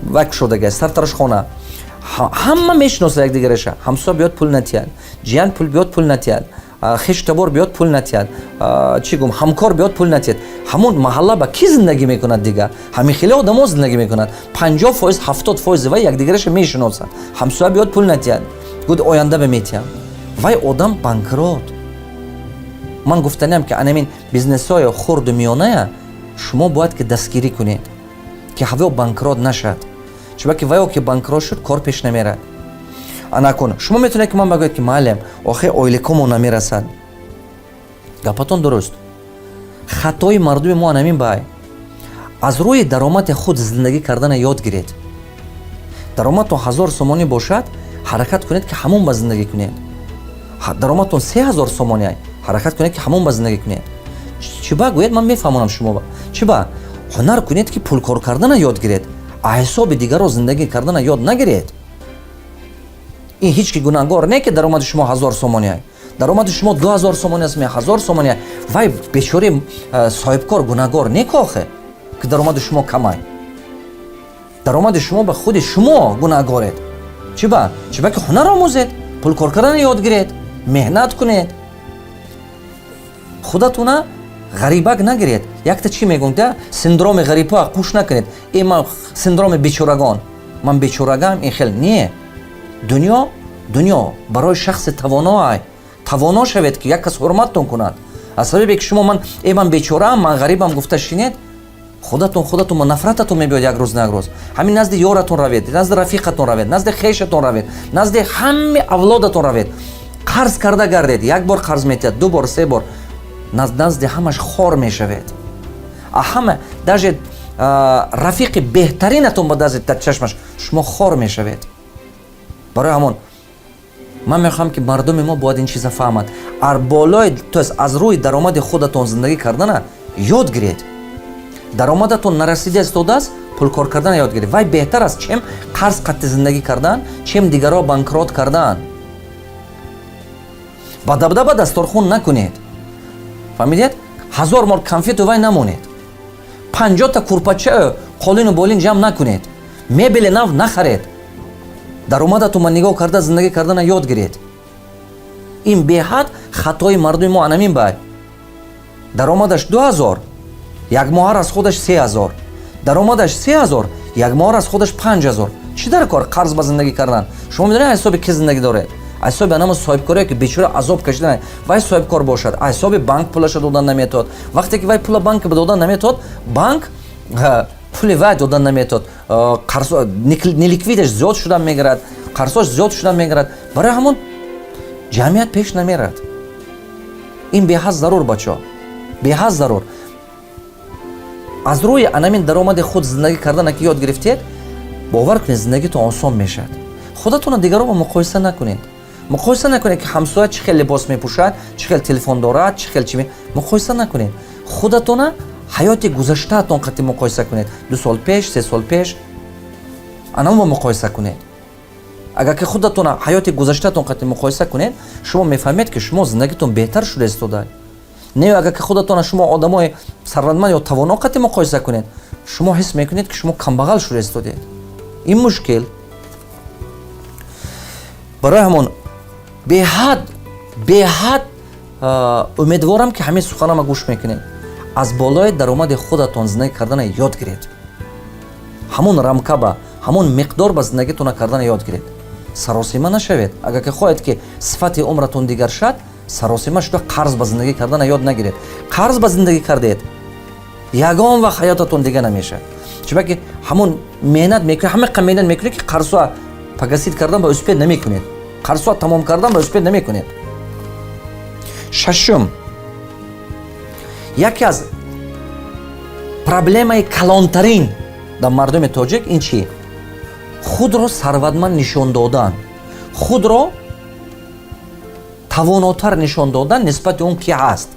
вак шудаги сартарашхона, ҳама мешиносад якдигараша. ҳамсо биёд пул натиҳад, ҷиян пул биёд пул натиҳад, хештабор биёд пул натиҳад, чӣ гум ҳамкор биёд пул натиҳад. ҳамон маҳалла ба ки зиндагӣ мекунад дига? ҳамин хеле одамо зиндагӣ мекунад. 50%, 70% вай якдигараша мешиносад. ҳамсоя биёд пул натиҳад. гуд оянда беметиҳам. вай одам банкрот. ман гуфтанам ки анамин бизнесҳои хурду миёная шумо бояд ки дастгирӣ кунед, ки ҳаво банкрот нашад. чунки вайо ки банкрот шуд, кор пеш намерад. анакун шумо метавонед ки ман багӯед ки маълим, охир оилакомо намерасад. гапатон дуруст. хатои мардуми мо анамин бай. аз рӯи даромади худ зиндагӣ кардана ёд гиред. даромадтон 1000 сомонӣ бошад, ҳаракат кунед ки ҳамон ба зиндагӣ кунед. даромадтон 3000 сомонӣ, ҳаракат кунед ки ҳамон ба зиндагӣ кунед. чӣ ба гӯед, ман мефаҳмонам шумо ба. чӣ ба? ҳунар кунед ки пулкор кардана ёд гиред, ҳисоби дигарро зиндагӣ кардана ёд нагиред. ин ҳеҷ ки гунаҳгор не ки даромади шумо 1000 сомония, даромади шумо 2000 сомония аст, 1000 сомония, вай бечори соҳибкор гунаҳгор не ки охе ки даромади шумо камай. даромади шумо ба худи шумо гунаҳгоред. чиба ки ҳунар омӯзед, пулкор кардана ёд гиред, меҳнат кунед, худатуна ғарибак нагиред. Якта чӣ мегӯм да синдроми ғариба қуш накунед. Ман синдроми бечорагон, ман бечорагам, ин хел не. дунё барои шахси тавоно шавед ки як кас ҳурматтон кунад. аз сабабе ки шумо ман бечораам, ман ғарибам гуфта шинед, худатон ба нафрататон мебиёд як рӯз на як рӯз. ҳамин назди ёратон равед, назди рафиқатон равед, назди хешатон равед, назди ҳамаи авлодатон равед. қарз карда гардед, як бор қарз метиҳад, 2 бор 3 бор, назди ҳамаш хор мешавед. ҳама даже рафиқи беҳтаринатон ба назди чашмаш шумо хор мешавед. барои ҳамон ман мехоҳам ки мардуми мо бояд ин чиза фаҳмад. аз рӯи даромади худатон зиндагӣ кардана ёд гиред. даромадатон нарасида истодааст, пулкор кардана ёд гиред. вай беҳтар аст чем қарз қатти зиндагӣ кардан, чем дигарро банкрот кардан. ба дастархон накунед. фаҳмидед? 1000 мол конфету вай намонед. 50 та курпача қолину болин ҷамъ накунед. мебели нав нахаред. даромадатон нигоҳ карда зиндагӣ кардана ёд гиред. ин беҳад хатои мардуми мо анамин бай. даромадаш 2000, як моҳар аз худаш 3000, даромадаш 3000, як моҳар аз худаш 5000. чӣ дар кор қарз ба зиндагӣ кардан? шумо медонед ҳисоби ки зиндагӣ доред? ҳисоби анамо соҳибкорие ки бечора азоб кашидан. вай соҳибкор бошад, ҳисоби банк пулаша додан наметод. вақте ки вай пула банк додан наметод, банк пули вай додан наметод, неликвидаш зиёд шуда мегирад, қарзош зиёд шуда мегирад. барои ҳамон ҷамъият пеш намерад. ин беҳад зарур бачаҳо, беҳад зарур. аз рӯи анамин даромади худ зиндагӣ кардана ки ёд гирифтед, бовар кунед зиндагитон осон мешавад. худатонро дигарро муқоиса накунед. муқоиса накунед ки ҳамсоя чӣ хел либос мепӯшад, чӣ хел телефон дорад, чӣ хел чӣ муқоиса накунед. худатона ҳаёти гузаштаатон қатӣ муқоиса кунед. 2 сол пеш, 3 сол пеш анамо муқоиса кунед. агар ки худатона ҳаёти гузаштаатон қатӣ муқоиса кунед, шумо мефаҳмед ки шумо зиндагитон беҳтар шуда истодаед. не агар ки худатона шумо одамои сарватманд ё тавоно қатӣ муқоиса кунед, шумо ҳис мекунед ки шумо камбағал шуда истодед. ин мушкил. барои ҳамон беҳад умедворам ки ҳамин суханама гӯш мекунед. аз болои даромади худатон зиндагӣ кардана ёд гиред. ҳамон рамкаба, ҳамон миқдор ба зиндагитона кардана ёд гиред. саросима нашавед. агар ки хоҳед ки сифати умратон дигар шад, саросима шуда қарз ба зиндагӣ кардана ёд нагиред. қарз ба зиндагӣ кардед, ягон вақт ҳаётатон дигар намешад. чунки ки ҳамон меҳнат мекунед, ҳамақа меҳнат мекунед ки қарзҳоа пагасид кардан ба успеҳ намекунед. қарзҳоа тамом кардан ба успеҳ намекунед. шашум, яке аз проблемаи калонтарин дар мардуми тоҷик ин чи? худро сарватманд нишон додан, худро тавонотар нишон додан нисбати он ки ҳаст,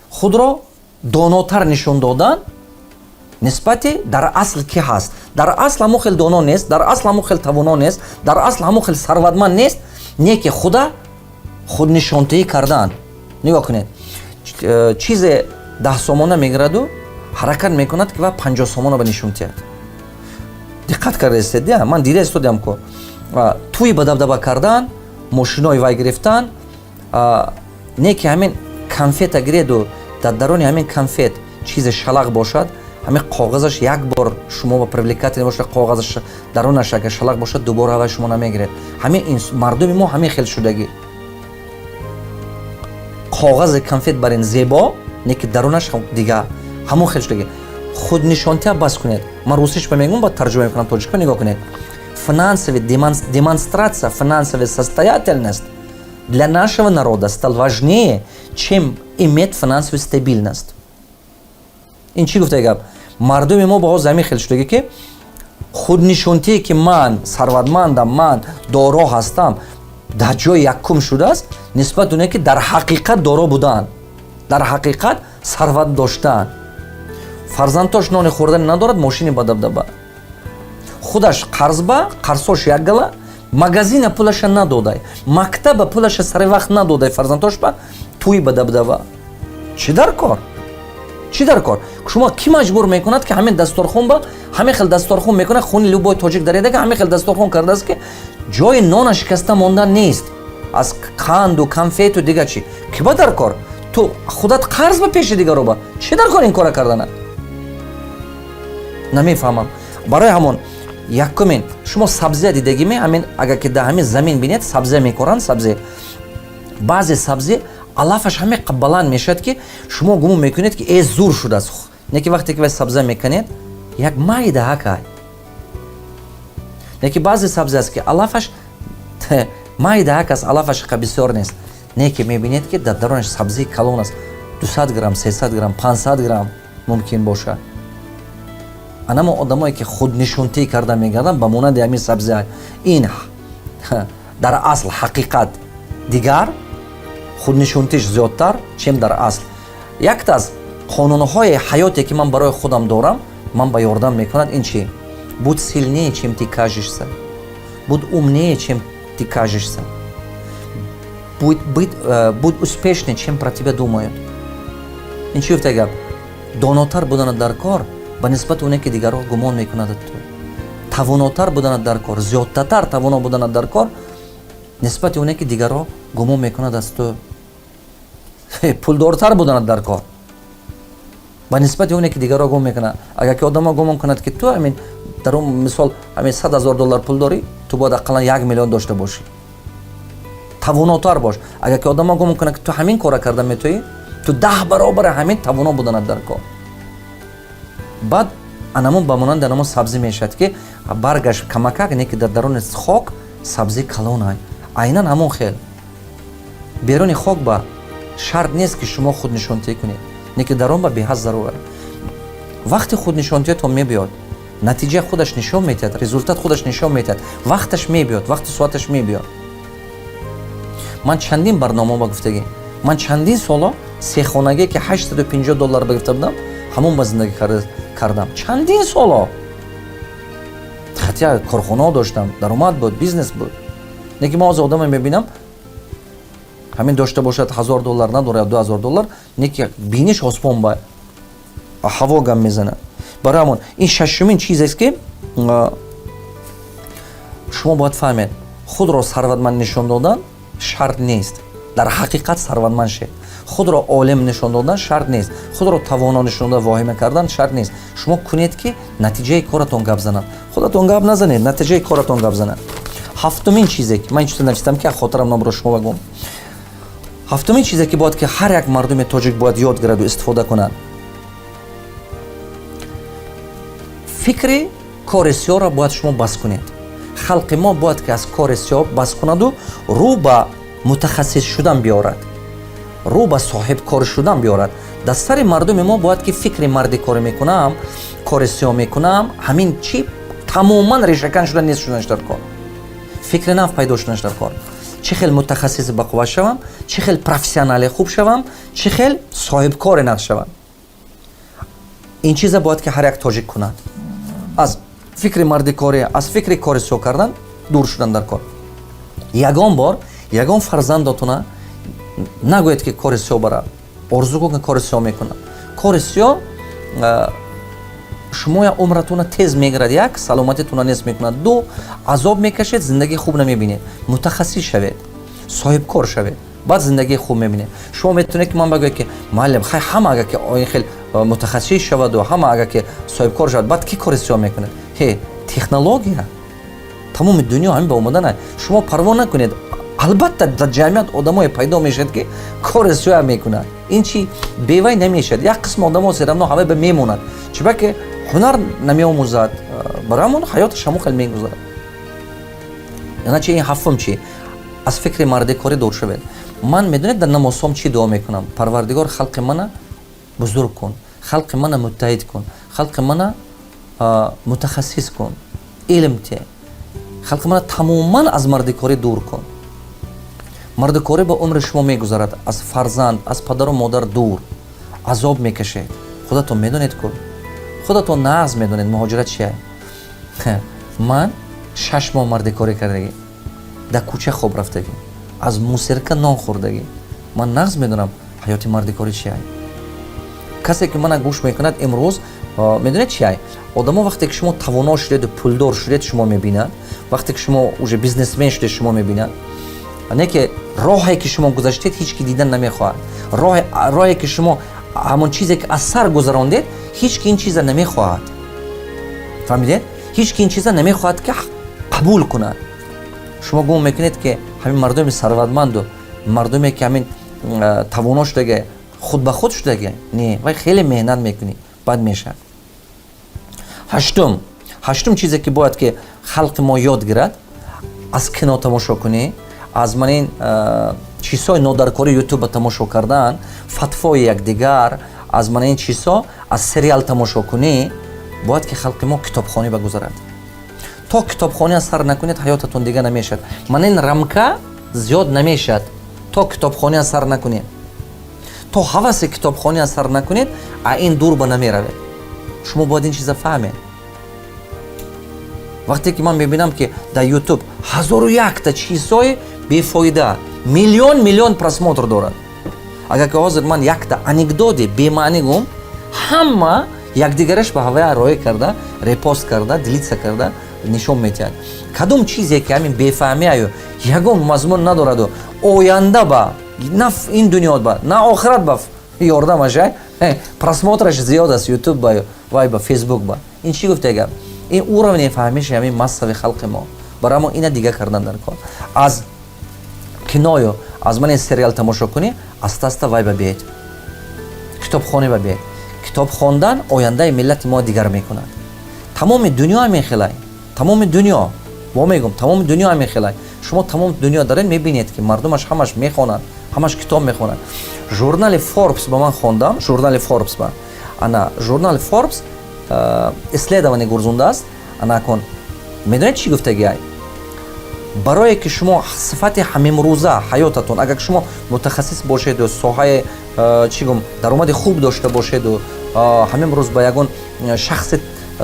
худро донотар нишон додан нисбати дар асл ки ҳаст. дар асл ҳамон хел доно нест, дар асл ҳамон хел тавоно нест, дар асл ҳамон хел сарватманд нест. не ки худа худнишонтаӣ кардан. нигоҳ кунед, чизе 10 сомона мегираду ҳаракат мекунад ки ва 50 сомона ба нишон диҳад. диққат кардастед? ман дида истодам ки туи ба дабдаба кардан, мошинои вай гирифтан, не ки ҳамин конфета гиреду дар дарони ҳамин конфет чизе шалақ бошад, ҳамин коғазаш як бор шумо ба привлекатель бошад, коғазаш даронаш агар шалақ бошад, дубора авай шумо намегиред. ҳамин мардуми мо ҳамин хел шудагӣ. коғази конфет барин зебо, не ки даронаш дигар ҳамон хел шудагӣ. худнишонтия бас кунед. ман русиш ба мегӯям, ба тарҷума мекунам тоҷикӣ. нигоҳ кунед, финансовая демонстрация финансовой состоятельности для нашего народа стал важнее, чем иметь финансовую стабильность. ин чӣ гуфта гап? мардуми мо ба ҳозир ҳамин хел шудагӣ ки худнишонтие ки ман сарватмандам, ман доро ҳастам, дар ҷои якум шудааст нисбат оне ки дар ҳақиқат доро будан, дар ҳақиқат сарват доштан. фарзандош нони хӯрдани надорад, мошини ба дабдаба, худаш қарзба, қарсош як гала, магазина пулаша надодай, мактаба пулаша сари вақт надодай фарзандошба, туи ба дабдаба. чӣ дар кор? чӣ дар кор? шумо ки маҷбур мекунад ки ҳамин дастурхунба ҳамин хел дастурхун мекунад, хуни любой тоҷик даредаги ҳамин хел дастурхун кардааст ки ҷои нона шикаста монда нест, аз қанду конфету дига чӣ ки ба дар кор? ту худат қарз ба пеши дигароба, чӣ дар кор ин кора кардана? намефаҳмам. барои ҳамон якумин шумо сабзия дидагиме, ҳамин агар ки дар ҳамин замин бинед сабзия мекоранд, сабзия баъзе сабзия алафаш ҳаме баланд мешавад ки шумо гумон мекунед ки зур шудааст. не ки вақте ки вай сабзия мекунед як майда ҳакай, не ки баъзе сабзия аст ки алафаш майда ҳакаст, алафаш ҳака бисёр нест, не ки мебинед ки дар дарунаш сабзии калон аст, 200 грамм, 300 грамм, 500 грамм мумкин бошад. анамо одамое ки худнишунтӣ карда мегарданд ба монанди ҳамин сабзия, ин дар асл ҳақиқат дигар, худнишунтиш зиёдтар чем дар асл. якта аз қонунҳои ҳаёте ки ман барои худам дорам, ман ба ёрдам мекунад ин чи: буд сильнее чем ты кажешься, буд умнее чем ты кажешься, буд успешнее чем про тебя думают. ин чӣ гуфта гап? донотар буданат дар кор ба нисбати оне ки дигарҳо гумон мекунад ту, тавонотар буданат дар кор, зиёдтатар тавоно буданат дар кор нисбати оне ки дигарҳо гумон мекунад аз ту, пулдортар буданат дар кор ба нисбати оне ки дигарҳо гумон мекунад. агар ки одамҳо гумон кунад ки ту ҳамин дар он мисол ҳамин $100,000 пул дорӣ, ту бояд ақаллан $1 миллион дошта бошӣ, тавонотар бош. агар ки одамҳо гумон кунад ки ту ҳамин кора карда метоӣ, ту 10 баробари ҳамин тавоно буданат дар кор. баъд анамон ба монанди анамон сабзӣ мешавад ки баргаш камакак, не ки дар даруни хок сабзӣ калонай, айнан ҳамон хел беруни хок ба шарт нест ки шумо худнишонтӣ кунед, не ки дар он ба беҳад зарур. вақти худнишонтиятон мебиёд, натиҷаи худаш нишон метиҳад, результат худаш нишон метиҳад, вақташ мебиёд, вақти соаташ мебиёд. ман чандин барномаҳо ба гуфтагӣ, ман чандин соло сехонагие ки $850 ба гирифта будам, ҳамон ба зиндагӣ кардам, чандин соло. ҳатя корхонаҳо доштам, даромад буд, бизнес буд. не ки ман ҳозир одаме мебинам ҳамин дошта бошад $1000 надора, $2000, не ки биниш осмон ба ҳаво гам мезанад. барои ҳамон ин шашумин чизест ки шумо бояд фаҳмед, худро сарватманд нишон додан шарт нест, дар ҳақиқат сарватманд шед. худро олим нишон додан шарт нест, худро тавоно нишон додан, воҳима кардан шарт нест. шумо кунед ки натиҷаи коратон гап занад, худатон гап назанед, натиҷаи коратон гап занад. ҳафтумин чизе ки ман ин чизе начитам ки хотирам номро шумо багум, ҳафтумин чизе ки бояд ки ҳар як мардуми тоҷик бояд ёд гираду истифода кунад, фикри кори сиёра бояд шумо бас кунед. халқи мо бояд ки аз кори сиё бас кунаду рӯ ба мутахассис шудан биёрад, рӯ ба соҳибкорӣ шудан биёрад. дар сари мардуми мо бояд ки фикри марди корӣ мекунам, кори сиё мекунам, ҳамин чӣ тамоман решакан шуда нест шуданаш дар кор, фикри нав пайдо шуданаш дар кор. чӣ хел мутахассиси бақувва шавам, чӣ хел профессионали хуб шавам, чӣ хел соҳибкори нағз шавам. ин чиза бояд ки ҳар як тоҷик кунад. аз фикри марди корӣ, аз фикри кори сиё кардан дур шудан дар кор. ягон бор ягон фарзандотона нагӯед ки кори сиё барад, орзу кун ки кори сиё мекунад. кори сиё шумоя умратуна тез мегирад, як саломатитуна нест мекунад, ду азоб мекашед, зиндагии хуб намебинед. мутахассис шавед, соҳибкор шавед, баъд зиндагии хуб мебинед. шумо метавонед ки ман багӯед ки муаллим хай ҳама агар ки хел мутахассис шаваду, ҳама агар ки соҳибкор шавад, баъд ки кори сиё мекунад. технология тамоми дунё ҳамин ба омаданай. шумо парво накунед, албатта дар ҷамъият одамое пайдо мешавад ки кори сиё мекунад. ин чи бевай намешавад. як қисм одамо серамно ҳавай ба мемонад, чиба ки ҳунар намеомӯзад, барои ҳамон ҳаёташ ҳамон хел мегузарад. иначе ин ҳафтум чи аз фикри марди корӣ дур шавед. ман медонед дар намозҳом чӣ дуо мекунам? парвардигор халқи мана бузург кун, халқи мана муттаҳид кун, халқи мана мутахассис кун, илм те, халқи мана тамоман аз мардикорӣ дур кун. мардикорӣ ба умри шумо мегузарад, аз фарзанд, аз падару модар дур азоб мекашед. худатон медонед ку خودتون نقض میدونید مهاجرت چیه؟ من 6 ماه مردکاری کردگی، در کوچه خواب رفتگی، از موسیقی نان خوردگی. من نقض میدونم حیات مردکاری چیه. کسی که من گوش میکند امروز میدونید چیه؟ آدما وقتی که شما توانا شدید و پولدار شدید شما میبینند، وقتی که شما اوج بیزنسمن شدید شما میبینند، نه که راهی که شما گذاشتید هیچ کی دیدن نمیخواد. راهی که شما همون چیزی که از سر گذراندید هیچ کی این چیزا نمیخواد. فهمیدید؟ هیچ کی این چیزا نمیخواد که قبول کنه. شما گم میکنید که همین مردم ثروتمند و مردمی که همین توانا شده خود به خود شده نه، ولی خیلی مهنت میکنی بعد میشه. هشتم چیزی که باید که خلق ما یاد گیرد، از کینو تماشا کنی، از من این چیزهای نادرکاری یوتیوب تماشا کردن، فتوای یکدیگر، از من این چیزها از سریال تماشا کنی، باید که خلق ما کتابخوانی بگذارد. تا کتابخوانی سر نکنید حیاتتون دیگه نمیشد. من این رمکه زیاد نمیشد تا کتابخوانی سر نکنید. تا هوس کتابخوانی سر نکنید این دور به نمیره. شما باید این چیزا فهمید. وقتی که من میبینم که در یوتیوب 1001 تا چیزهای بیفایده میلیون پراسموتر دارد، اگر که حاضر من یک تا انکدوت بی‌معنی گم، همه یکدیگرش به هوای رای کرده، ریپوست کرده، دیلیت کرده نشون میتید. کدوم چیزی که همین بیفهمی ایو یگون مضمون ندارد و آینده با نه این دنیا با نه آخرت با یاردم شه پراسموترش زیاد است یوتیوب با وای با فیسبوک با این چی گفته گم این او رو نفهمیش همین مصرف خلق ما برای ما اینا دیگه کردن در کار. از کنایو از من این سریال تماشا کنی است وای بیاید کتاب خونه بیاید. کتاب خواندن آینده ملت ما دیگر میکنه. تمام دنیا میخلای، تمام دنیا ما میگم تمام دنیا میخلای. شما تمام دنیا دارین میبینید که مردمش همش میخونن، همش کتاب میخونن. ژورنال فوربس با من خوندم، ژورنال فوربس با انا ژورنال فوربس اسلیدوانی گرزونده است. انا کن میدونید چی گفته گیای؟ برای که شما صفت همین روزه حیاتتون اگر شما متخصص باشید و ساحه چی گم درآمد خوب داشته باشید و همین روز با یگون شخص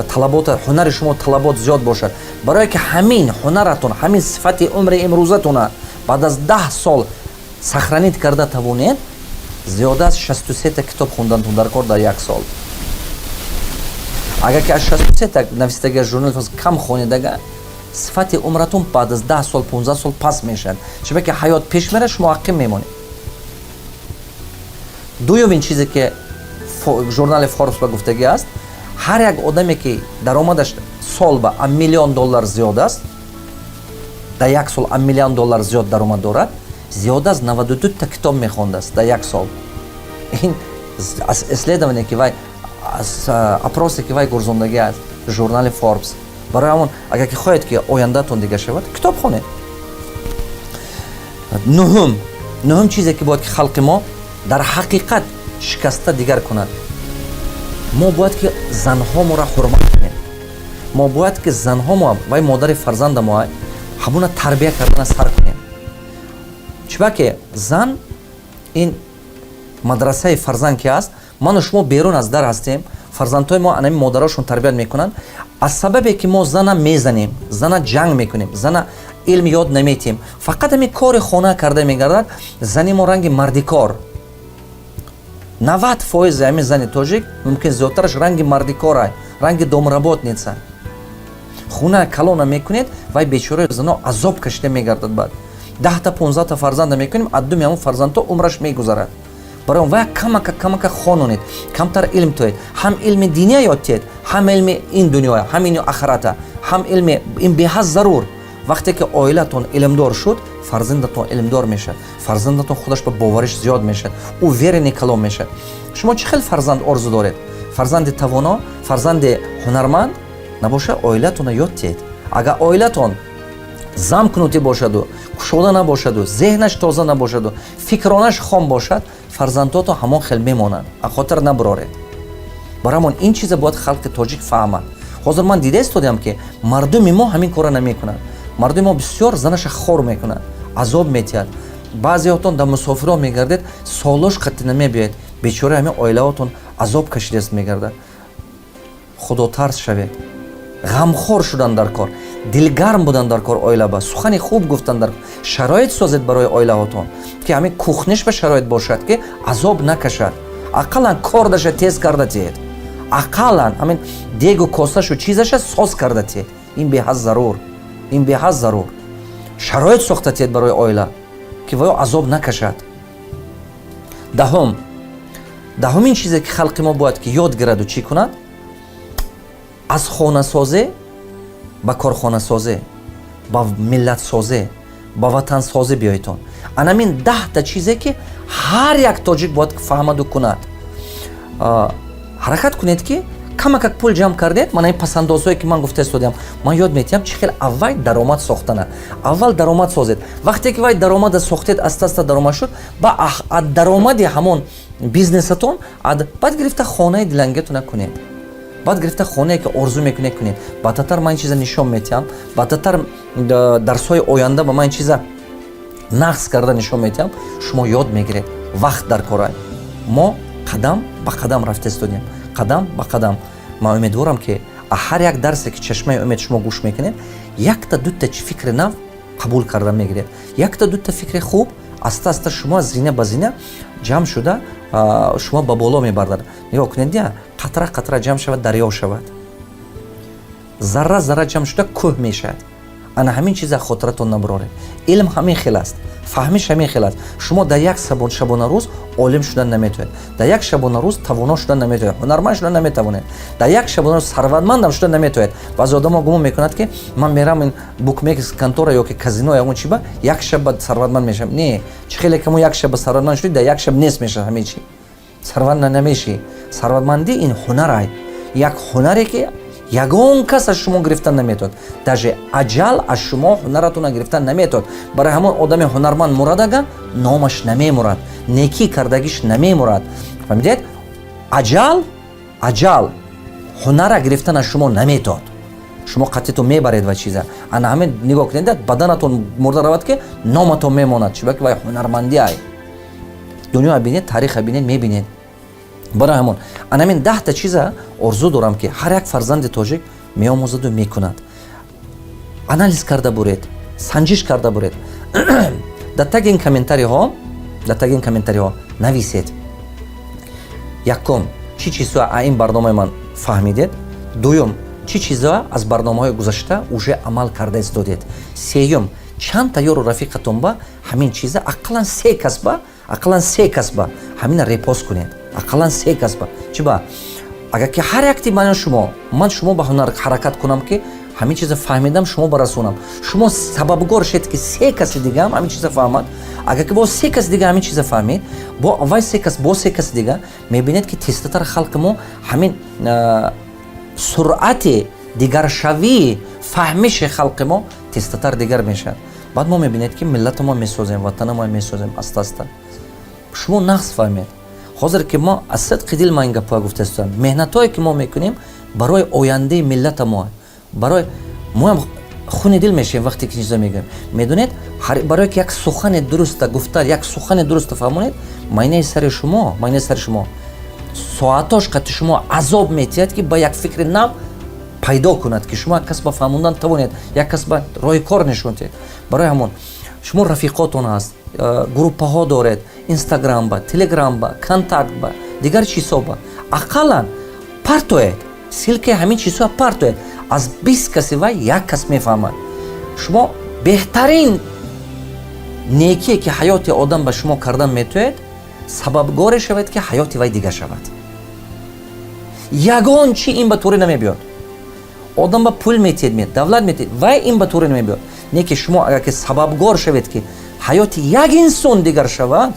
طلبات هنر شما طلبات زیاد باشد، برای که همین هنرتون همین صفت عمر امروزتون بعد از 10 سال سخرانیت کرده توانید زیاده از 63 تا کتاب خوندنتون در کار در یک سال. اگر که از 63 تا نویسندگی ژورنال کم خوانیدگه صفت عمرتون بعد از 10 سال 15 سال پس میشن. چون که حیات پیش میره شما عقیم میمونید. دومین چیزی که ژورنال فوربس با گفتگی است، هر یک آدمی که درآمدش سال به $1 میلیون زیاد است، در یک سال $1 میلیون زیاد درآمد دارد، زیاد از 92 تا کتاب میخوانده است در یک سال. این از اسلیدوانی که وای از اپروسی که وای گرزوندگی است ژورنال فوربس. برای همون اگر که خواهید که آینده تون دیگه شود کتاب خونه. نهم چیزی که باید که خلق ما در حقیقت شکسته دیگر کند، ما باید که زنها ما را حرمت کنیم. ما باید که زنها ما و مادر فرزند ما همون تربیت کردن سر کنیم. چرا که زن این مدرسه فرزند که است، من و شما بیرون از در هستیم، فرزندهای ما انمی مادراشون تربیت میکنن. از سببی که ما زن میزنیم، زن جنگ میکنیم، زن علم یاد نمیتیم، فقط همین کار خانه کرده میگردد، زنی ما رنگ مردی کار 90% همین زن تاجیک ممکن زیادترش رنگ مردی کار رنگ دومربات نیست. خونه کلون میکنید و بیچاره زنا عذاب کشته میگردد. بعد 10 تا 15 تا فرزند میکنیم، ادوم همون فرزند تو عمرش میگذرد. برای اون وقت کمک خانونید، کمتر علم توید، هم علم دینی یاد تید، هم علم این دنیا، هم این آخرت، هم علم این به حد ضرور. وقتی که عائلتون علمدار شد، فرزندتون علمدار میشه، فرزندتون خودش به باورش زیاد میشه، او ویر نیکلام میشه. شما چه خیلی فرزند آرزو دارید؟ فرزند توانا، فرزند هنرمند نباشه، عائلتون یاد تید. اگر عائلتون زمکنوتی باشد و کشوده نباشد و ذهنش تازه نباشد و فکرانش خام باشد، فرزنداتو همون خیلی میمونن. خاطر نبرارید. برامون این چیز باید خلق تاجیک فهمه. حاضر من دیده استودیم که مردم ما همین کارا نمیکنن. مردم ما بسیار زنش خور میکنن، عذاب میتید. بعضی هاتون در مسافرها میگردید، سالش قطع نمیبید، بیچاره همین عائلهاتون عذاب کشیده است میگرده. худотарс шавед, ғамхор шудан дар кор, дилгарм будан дар кор оилаба, сухани хуб гуфтан дар кор, шароит созед барои оилаҳотон ки ҳамин кухниш ба шароит бошад ки азоб накашад. ақаллан кор даша тез карда тиед, ақаллан ҳамин дегу косашу чизаша соз карда тиед. ин беҳад зарур, ин беҳад зарур. шароит сохта тиед барои оила ки воё азоб накашад. даҳумин чизе ки халқи мо бояд ки ёд гираду чӣ кунад, аз хонасозе ба корхонасозе, ба миллатсозе, ба ватансозе биёитон. анамин 10 чизе ки ҳар як тоҷик бояд фаҳмаду кунад. ҳаракат кунед ки камакак пул ҷамъ кардед. ман ин пасандозҳое ки ман гуфта истодиам, ман ёд метиҳам чӣ хел аввал даромад сохтана. аввал даромад созед. вақте ки вай даромада сохтед, аста даромад шуд, ба ад даромади ҳамон бизнесатон баъд гирифта хонаи дилангиатона кунед, баъд гирифта хонае ки орзу мекунед кунед. баъдтар ман ин чиза нишон метиҳам, баъдтар дарсҳои оянда ба ман ин чиза нақс карда нишон метиҳам. шумо ёд мегиред, вақт дар корай. мо қадам ба қадам рафта истодем, қадам ба қадам. ман умедворам ки ҳар як дарсе ки чашмаи умед шумо гӯш мекунед, якта дута фикри нав қабул карда мегиред, якта дута фикри хуб аста шумо аз зина ба зина ҷамъ шуда шумо ба боло мебардад. нигоҳ кунед, қатра қатра ҷамъ шавад, дарё шавад, зарра зарра ҷамъ шуда кӯҳ мешавад. ана ҳамин чиза хотиратон набуроред. илм ҳамин хел аст, фаҳмиш ҳамин хел аст. шумо дар як шабонарӯз олим шудан наметавонед, дар як шабонарӯз тавоно шудан наметавонед, ҳунарманд шудан наметавонед, дар як шабонарӯз сарватмандам шудан наметавонед. баъзе одамо гумон мекунад ки ман мерам ин букмекерс контора ёки казино ягон чӣ ба як шаба сарватманд мешавам. не, чӣ хеле ки мо як шаба сарватманд шудӣ, дар як шаб нест мешавад ҳамин чӣ. сарватманд намешӣ. сарватмандӣ ин ҳунарай, як ҳунаре ки ягон кас аз шумо гирифтан наметавад. даже аҷал аз шумо ҳунаратона гирифтан наметавад. барои ҳамон одами ҳунарманд мурадаган номаш намемурад, некӣ кардагиш намемурад. фаҳмидед? аҷал ҳунара гирифтан аз шумо наметавад. шумо қатъитон мебаред ва чиза. ана ҳамин нигоҳ кунед, баданатон мурда равад ки номатон мемонад. чӣ ба ки вай ҳунармандӣ ай. дунё бинед, тариха бинед, мебинед. барои ҳамон анамин 10 чиза орзу дорам ки ҳар як фарзанди тоҷик меомӯзаду мекунад. анализ карда буред, санҷиш карда буред. дар таги ин комментариҳо нависед. якум, чӣ чизҳои аз ин барномаи ман фаҳмидед? дуюм, чӣ чизҳои аз барномаҳои гузашта уже амал карда истодед? сеюм, чанд ёру рафиқатон ба ҳамин чиза ақаллан се кас ба ҳамина репост кунед. ақаллан се кас ба чӣ ба агар ки ҳар якти ман шумо ба ҳунар ҳаракат кунам ки ҳамин чиза фаҳмидам шумо ба расонам. шумо сабабгор шед ки се каси дига ҳамин чиза фаҳмад. агар ки бо се каси дига ҳамин чиза фаҳмид, вай се каси дига мебинед ки тезтар халқи мо ҳамин суръати дигаршавии фаҳмиши халқи мо тезтар дигар мешавад. баъд мо мебинед ки миллата мо месозем, ватана мо месозем аста. шумо нақс фаҳмед. ҳозир ки мо аз сидқи дил ман ин гапҳоя гуфта истодам, меҳнатҳое ки мо мекунем барои ояндаи миллата мо, барои моам хуни дил мешавем вақте ки чиза мегӯем. медонед, барое ки як сухани дуруста гуфта, як сухани дуруста фаҳмонед, майнаи сари шумо соатош қати шумо азоб метиҳад ки ба як фикри нав пайдо кунад ки шумо як кас ба фаҳмондан тавонед, як кас ба роҳи кор нишон диҳед. барои ҳамон шумо рафиқотон аст, группаҳо доред, инстаграм ба, телеграм ба, контакт ба, дигар чизҳо ба. ақаллан партоед, силкаи ҳамин чизҳо партоед. аз 20 каси вай як кас мефаҳмад. шумо беҳтарин некие ки ҳаёти одам ба шумо кардан метавонед, сабабгоре шавед ки ҳаёти вай дига шавад. ягон чӣ ин ба турӣ намебиёд. одам ба пул метиҳед, давлат метиҳед, вай ин ба турӣ намебиёд. не ки шумо агар ки сабабгор шавед ки ҳаёти як инсон дигар шавад,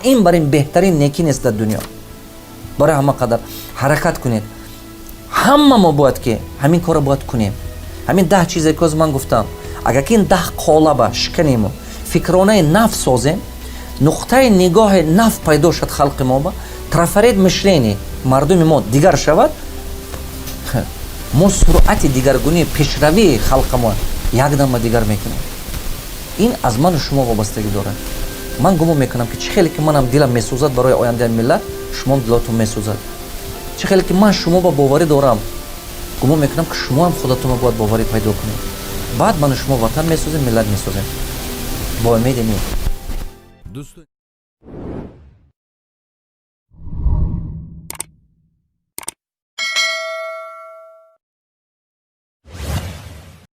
ин бар ин беҳтарин некӣ нест дар дунё. барои ҳама қадар ҳаракат кунед. ҳама мо бояд ки ҳамин корро бояд кунем. ҳамин 10 чизе ки ҳозир ман гуфтам, агар ки ин 10 қолаба шиканему, фикронаи нав созем, нуқтаи нигоҳи нав пайдо шад халқи мо ба, трафаред мишлени мардуми мо дигар шавад, мо суръати дигаргунии пешравии халқа мо якдам ба дигар мекунем. ин аз ману шумо вобастагӣ дорад. ман гумон мекунам ки чӣ хеле ки манам дилам месӯзад барои ояндаи миллат, шумом дилотон месӯзад. чӣ хеле ки ман шумо ба боварӣ дорам гумон мекунам ки шумо ҳам худатонро бояд боварӣ пайдо кунед. баъд ману шумо ватан месозем, миллат месозем. Бо умеди не.